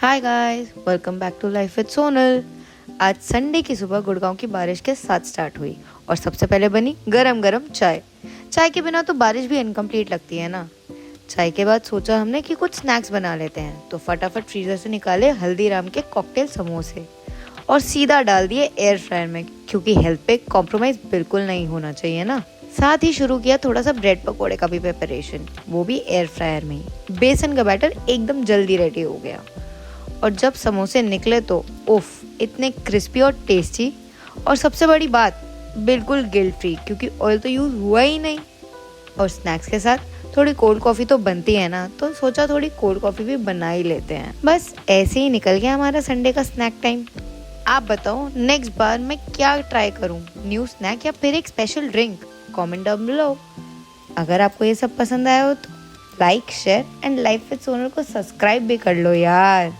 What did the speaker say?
Hi guys, welcome back to life with Sonal. आज Sunday की सुबह गुड़गांव की बारिश के साथ स्टार्ट हुई और सबसे पहले बनी गरम गरम चाय। चाय के बिना तो बारिश भी इनकम्प्लीट लगती है ना। चाय के बाद सोचा हमने कि कुछ स्नैक्स बना लेते हैं, तो फटाफट फ्रीजर से निकाले हल्दीराम के कॉकटेल समोसे और सीधा डाल दिए एयर फ्रायर में, क्योंकि हेल्थ पे कॉम्प्रोमाइज बिल्कुल नहीं होना चाहिए ना। साथ ही शुरू किया थोड़ा सा ब्रेड पकोड़े का भी प्रिपरेशन, वो भी एयर फ्रायर में ही। बेसन का बैटर एकदम जल्दी रेडी हो गया और जब समोसे निकले तो उफ, इतने क्रिस्पी और टेस्टी। और सबसे बड़ी बात, बिल्कुल गिल्ट फ्री, क्योंकि ऑयल तो यूज़ हुआ ही नहीं। और स्नैक्स के साथ थोड़ी कोल्ड कॉफ़ी तो बनती है ना, तो सोचा थोड़ी कोल्ड कॉफ़ी भी बना ही लेते हैं। बस ऐसे ही निकल गया हमारा संडे का स्नैक टाइम। आप बताओ नेक्स्ट बार मैं क्या ट्राई करूं, न्यू स्नैक या फिर एक special drink? Comment down below. अगर आपको ये सब पसंद आया हो तो like, share and life with Sonal को सब्सक्राइब भी कर लो यार।